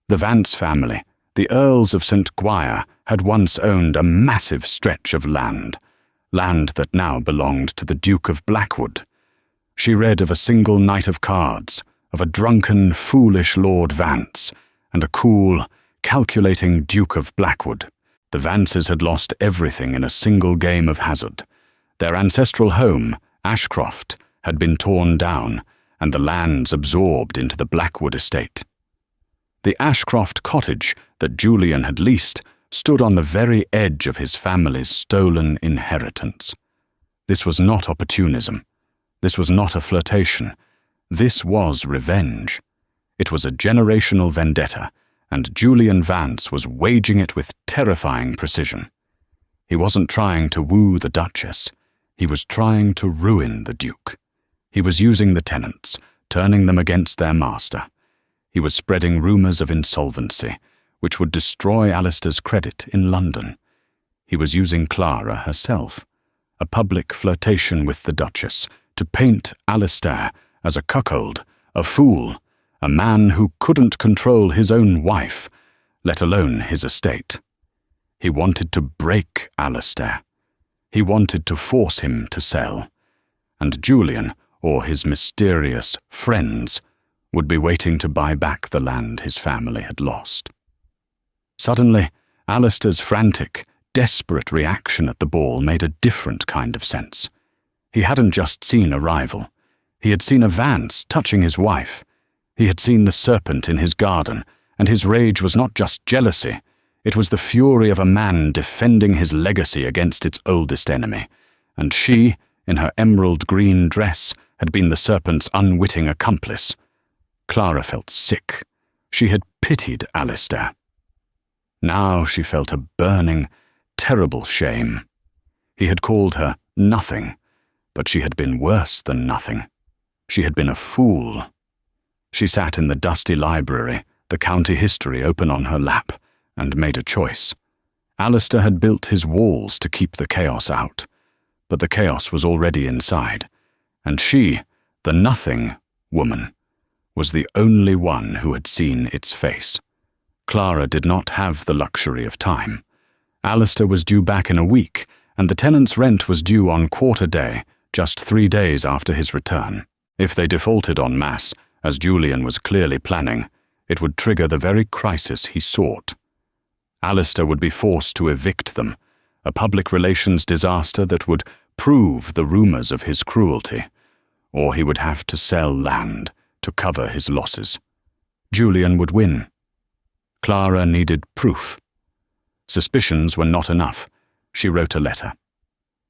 The Vance family, the Earls of St. Guire, had once owned a massive stretch of land that now belonged to the Duke of Blackwood. She read of a single knight of cards, of a drunken, foolish Lord Vance, and a cool, calculating Duke of Blackwood. The Vances had lost everything in a single game of hazard. Their ancestral home, Ashcroft, had been torn down and the lands absorbed into the Blackwood estate. The Ashcroft cottage that Julian had leased stood on the very edge of his family's stolen inheritance. This was not opportunism. This was not a flirtation. This was revenge. It was a generational vendetta, and Julian Vance was waging it with terrifying precision. He wasn't trying to woo the Duchess. He was trying to ruin the Duke. He was using the tenants, turning them against their master. He was spreading rumours of insolvency, which would destroy Alistair's credit in London. He was using Clara herself, a public flirtation with the Duchess, to paint Alistair as a cuckold, a fool, a man who couldn't control his own wife, let alone his estate. He wanted to break Alistair. He wanted to force him to sell. And Julian, or his mysterious friends, would be waiting to buy back the land his family had lost. Suddenly, Alistair's frantic, desperate reaction at the ball made a different kind of sense. He hadn't just seen a rival. He had seen a Vance touching his wife. He had seen the serpent in his garden, and his rage was not just jealousy. It was the fury of a man defending his legacy against its oldest enemy. And she, in her emerald green dress, had been the serpent's unwitting accomplice. Clara felt sick. She had pitied Alistair. Now she felt a burning, terrible shame. He had called her nothing, but she had been worse than nothing. She had been a fool. She sat in the dusty library, the county history open on her lap, and made a choice. Alistair had built his walls to keep the chaos out, but the chaos was already inside, and she, the nothing woman, was the only one who had seen its face. Clara did not have the luxury of time. Alistair was due back in a week, and the tenant's rent was due on quarter day, just 3 days after his return. If they defaulted en masse, as Julian was clearly planning, it would trigger the very crisis he sought. Alistair would be forced to evict them, a public relations disaster that would prove the rumours of his cruelty, or he would have to sell land to cover his losses. Julian would win. Clara needed proof. Suspicions were not enough. She wrote a letter.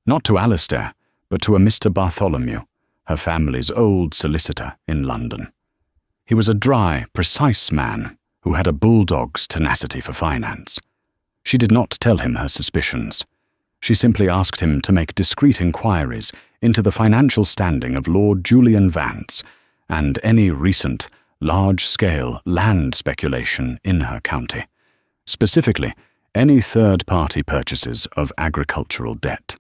Not to Alistair, but to a Mr. Bartholomew, her family's old solicitor in London. He was a dry, precise man who had a bulldog's tenacity for finance. She did not tell him her suspicions. She simply asked him to make discreet inquiries into the financial standing of Lord Julian Vance and any recent, large-scale land speculation in her county, specifically any third-party purchases of agricultural debt.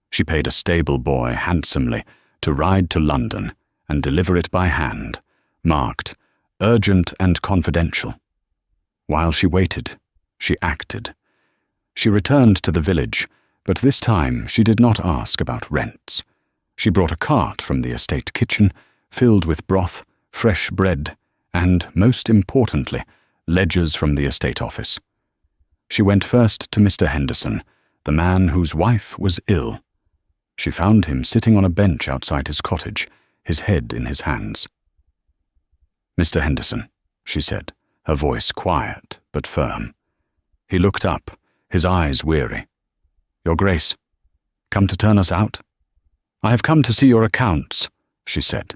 She paid a stable boy handsomely to ride to London and deliver it by hand, marked urgent and confidential. While she waited, she acted. She returned to the village, but this time she did not ask about rents. She brought a cart from the estate kitchen, filled with broth, fresh bread, and, most importantly, ledgers from the estate office. She went first to Mr. Henderson, the man whose wife was ill. She found him sitting on a bench outside his cottage, his head in his hands. "Mr. Henderson," she said, her voice quiet but firm. He looked up, his eyes weary. "Your Grace, come to turn us out?" "I have come to see your accounts," she said.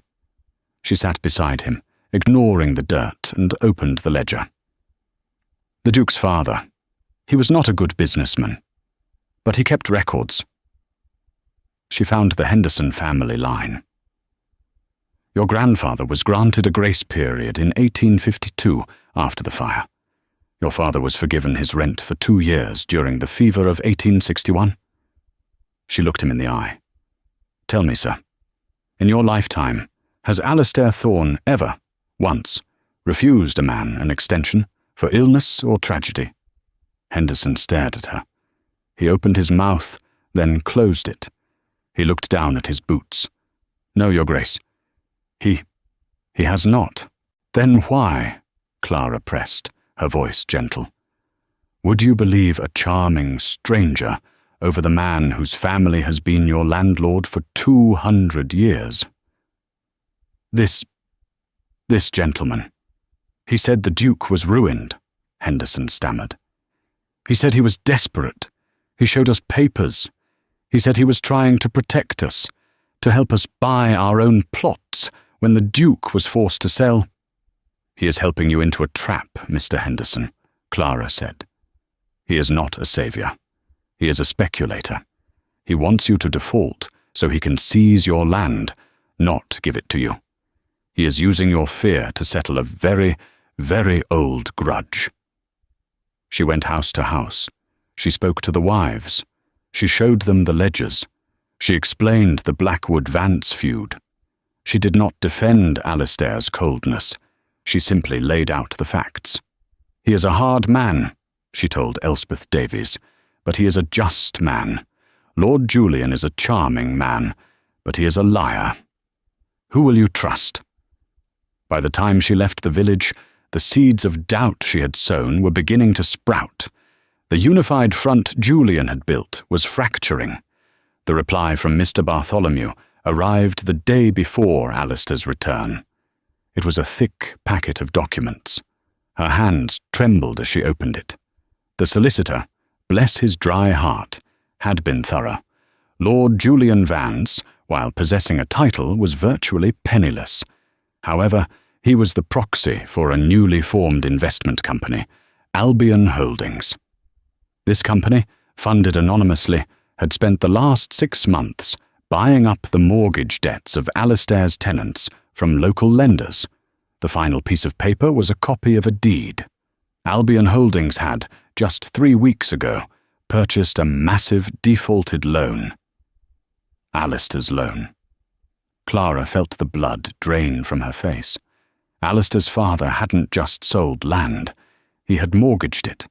She sat beside him, ignoring the dirt, and opened the ledger. "The Duke's father. He was not a good businessman, but he kept records." She found the Henderson family line. "Your grandfather was granted a grace period in 1852 after the fire. Your father was forgiven his rent for 2 years during the fever of 1861. She looked him in the eye. "Tell me, sir, in your lifetime, has Alistair Thorne ever, once, refused a man an extension for illness or tragedy?" Henderson stared at her. He opened his mouth, then closed it. He looked down at his boots. "No, Your Grace. He has not." "Then why?" Clara pressed, her voice gentle. "Would you believe a charming stranger, over the man whose family has been your landlord for 200 years. This gentleman. He said the Duke was ruined, Henderson stammered. He said he was desperate. He showed us papers. He said he was trying to protect us, to help us buy our own plots when the Duke was forced to sell. He is helping you into a trap, Mr. Henderson, Clara said. He is not a savior. He is a speculator. He wants you to default so he can seize your land, not give it to you. He is using your fear to settle a very, very old grudge. She went house to house. She spoke to the wives. She showed them the ledgers. She explained the Blackwood-Vance feud. She did not defend Alistair's coldness. She simply laid out the facts. He is a hard man, she told Elspeth Davies, but he is a just man. Lord Julian is a charming man, but he is a liar. Who will you trust? By the time she left the village, the seeds of doubt she had sown were beginning to sprout. The unified front Julian had built was fracturing. The reply from Mr. Bartholomew arrived the day before Alistair's return. It was a thick packet of documents. Her hands trembled as she opened it. The solicitor, bless his dry heart, had been thorough. Lord Julian Vance, while possessing a title, was virtually penniless. However, he was the proxy for a newly formed investment company, Albion Holdings. This company, funded anonymously, had spent the last 6 months buying up the mortgage debts of Alistair's tenants from local lenders. The final piece of paper was a copy of a deed. Albion Holdings had, just 3 weeks ago, purchased a massive defaulted loan. Alistair's loan. Clara felt the blood drain from her face. Alistair's father hadn't just sold land. He had mortgaged it.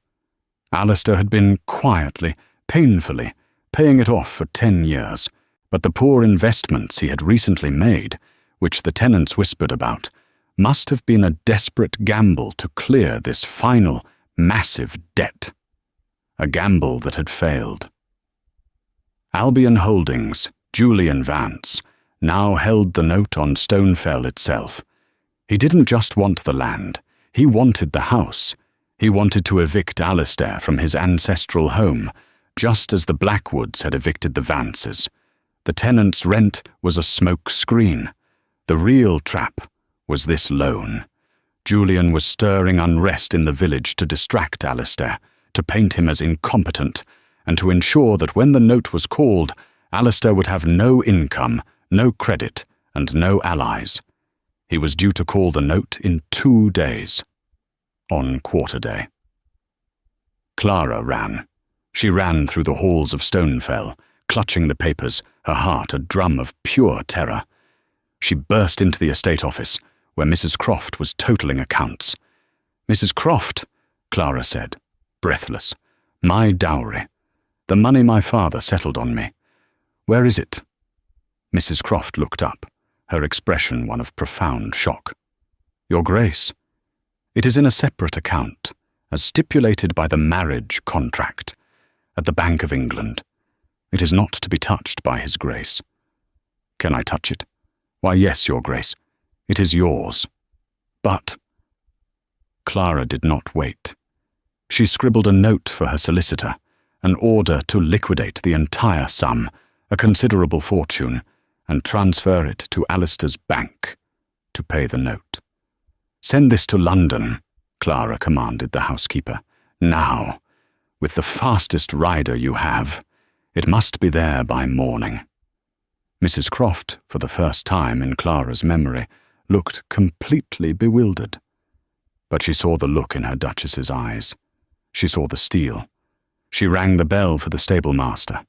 Alistair had been quietly, painfully, paying it off for 10 years, but the poor investments he had recently made, which the tenants whispered about, must have been a desperate gamble to clear this final, massive debt. A gamble that had failed. Albion Holdings, Julian Vance, now held the note on Stonefell itself. He didn't just want the land, he wanted the house. He wanted to evict Alistair from his ancestral home, just as the Blackwoods had evicted the Vances. The tenant's rent was a smoke screen. The real trap was this loan. Julian was stirring unrest in the village to distract Alistair, to paint him as incompetent, and to ensure that when the note was called, Alistair would have no income, no credit, and no allies. He was due to call the note in 2 days, on quarter day. Clara ran. She ran through the halls of Stonefell, clutching the papers, her heart a drum of pure terror. She burst into the estate office, where Mrs. Croft was totaling accounts. "Mrs. Croft," Clara said, breathless, "my dowry, the money my father settled on me. Where is it?" Mrs. Croft looked up, her expression one of profound shock. "Your Grace, it is in a separate account, as stipulated by the marriage contract, at the Bank of England. It is not to be touched by His Grace." "Can I touch it?" "Why, yes, Your Grace. It is yours." "But—" Clara did not wait. She scribbled a note for her solicitor, an order to liquidate the entire sum, a considerable fortune, and transfer it to Alistair's bank to pay the note. "Send this to London," Clara commanded the housekeeper. "Now, with the fastest rider you have. It must be there by morning." Mrs. Croft, for the first time in Clara's memory, looked completely bewildered. But she saw the look in her Duchess's eyes. She saw the steel. She rang the bell for the stable-master.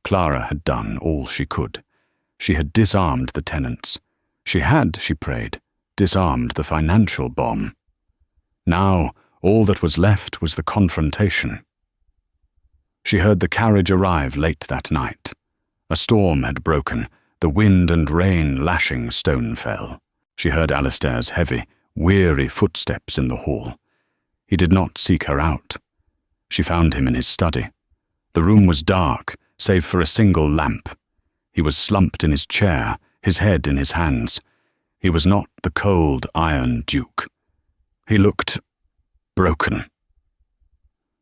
Clara had done all she could. She had disarmed the tenants. She had, she prayed, disarmed the financial bomb. Now, all that was left was the confrontation. She heard the carriage arrive late that night. A storm had broken, the wind and rain lashing Stonefell. She heard Alistair's heavy, weary footsteps in the hall. He did not seek her out. She found him in his study. The room was dark, save for a single lamp. He was slumped in his chair, his head in his hands. He was not the cold Iron Duke. He looked broken.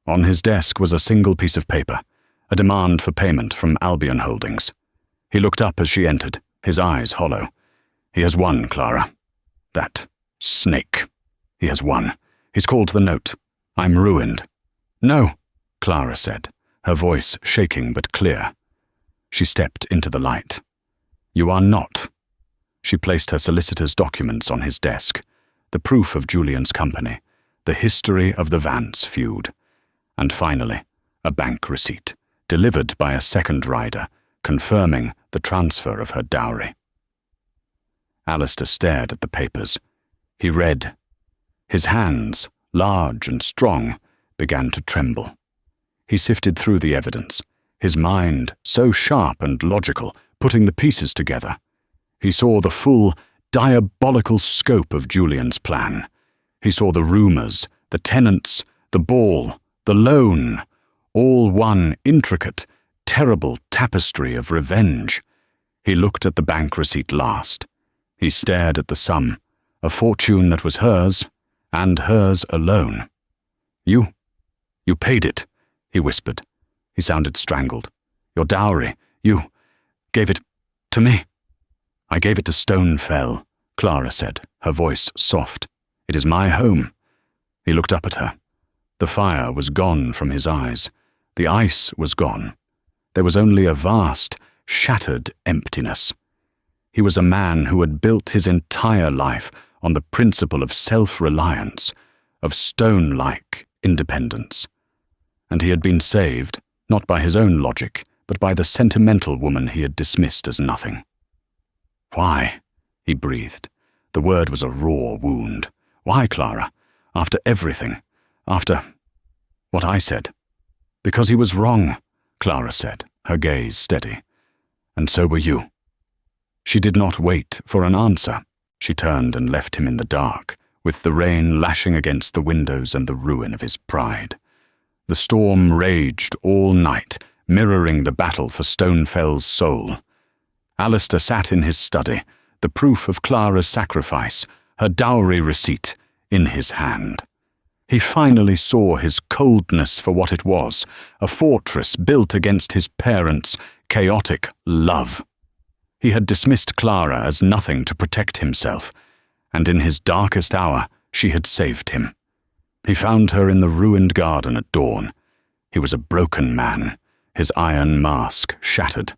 On his desk was a single piece of paper, a demand for payment from Albion Holdings. He looked up as she entered, his eyes hollow. He has won, Clara. That snake. He has won. He's called the note. I'm ruined. No, Clara said, her voice shaking but clear. She stepped into the light. You are not. She placed her solicitor's documents on his desk, the proof of Julian's company, the history of the Vance feud, and finally, a bank receipt, delivered by a second rider, confirming the transfer of her dowry. Alistair stared at the papers. He read. His hands, large and strong, began to tremble. He sifted through the evidence, his mind so sharp and logical, putting the pieces together. He saw the full, diabolical scope of Julian's plan. He saw the rumours, the tenants, the ball, the loan, all one intricate, terrible tapestry of revenge. He looked at the bank receipt last. He stared at the sum, a fortune that was hers, and hers alone. You paid it, he whispered. He sounded strangled. Your dowry, you gave it to me. I gave it to Stonefell, Clara said, her voice soft. It is my home. He looked up at her. The fire was gone from his eyes. The ice was gone. There was only a vast, shattered emptiness. He was a man who had built his entire life on the principle of self-reliance, of stone-like independence. And he had been saved, not by his own logic, but by the sentimental woman he had dismissed as nothing. Why? He breathed. The word was a raw wound. Why, Clara? After everything. After what I said. Because he was wrong, Clara said, her gaze steady. And so were you. She did not wait for an answer. She turned and left him in the dark, with the rain lashing against the windows and the ruin of his pride. The storm raged all night, mirroring the battle for Stonefell's soul. Alistair sat in his study, the proof of Clara's sacrifice, her dowry receipt, in his hand. He finally saw his coldness for what it was, a fortress built against his parents' chaotic love. He had dismissed Clara as nothing to protect himself, and in his darkest hour she had saved him. He found her in the ruined garden at dawn. He was a broken man, his iron mask shattered.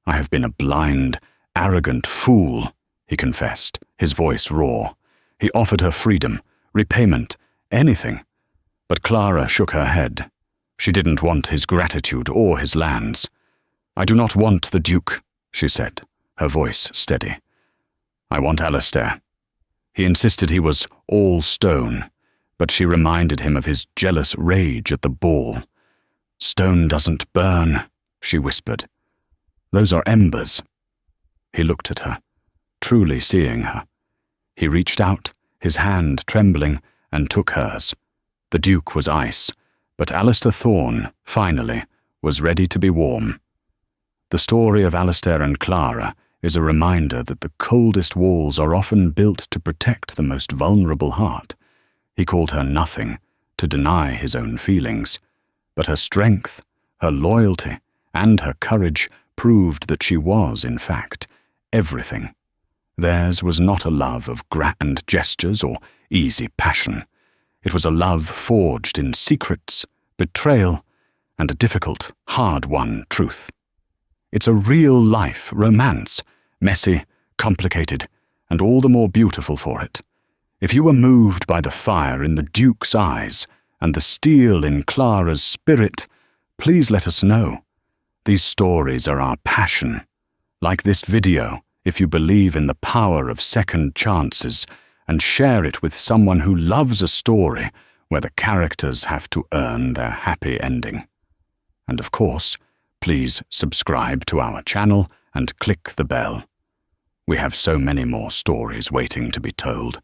I have been a blind, arrogant fool, he confessed, his voice raw. He offered her freedom, repayment, anything. But Clara shook her head. She didn't want his gratitude or his lands. I do not want the Duke, she said, her voice steady. I want Alistair. He insisted he was all stone, but she reminded him of his jealous rage at the ball. Stone doesn't burn, she whispered. Those are embers. He looked at her, truly seeing her. He reached out, his hand trembling, and took hers. The Duke was ice, but Alistair Thorne, finally, was ready to be warm. The story of Alistair and Clara is a reminder that the coldest walls are often built to protect the most vulnerable heart. He called her nothing, to deny his own feelings, but her strength, her loyalty, and her courage proved that she was, in fact, everything. Theirs was not a love of grand gestures or easy passion. It was a love forged in secrets, betrayal, and a difficult, hard-won truth. It's a real-life romance, messy, complicated, and all the more beautiful for it. If you were moved by the fire in the Duke's eyes and the steel in Clara's spirit, please let us know. These stories are our passion. Like this video, if you believe in the power of second chances, and share it with someone who loves a story where the characters have to earn their happy ending. And of course, please subscribe to our channel and click the bell. We have so many more stories waiting to be told.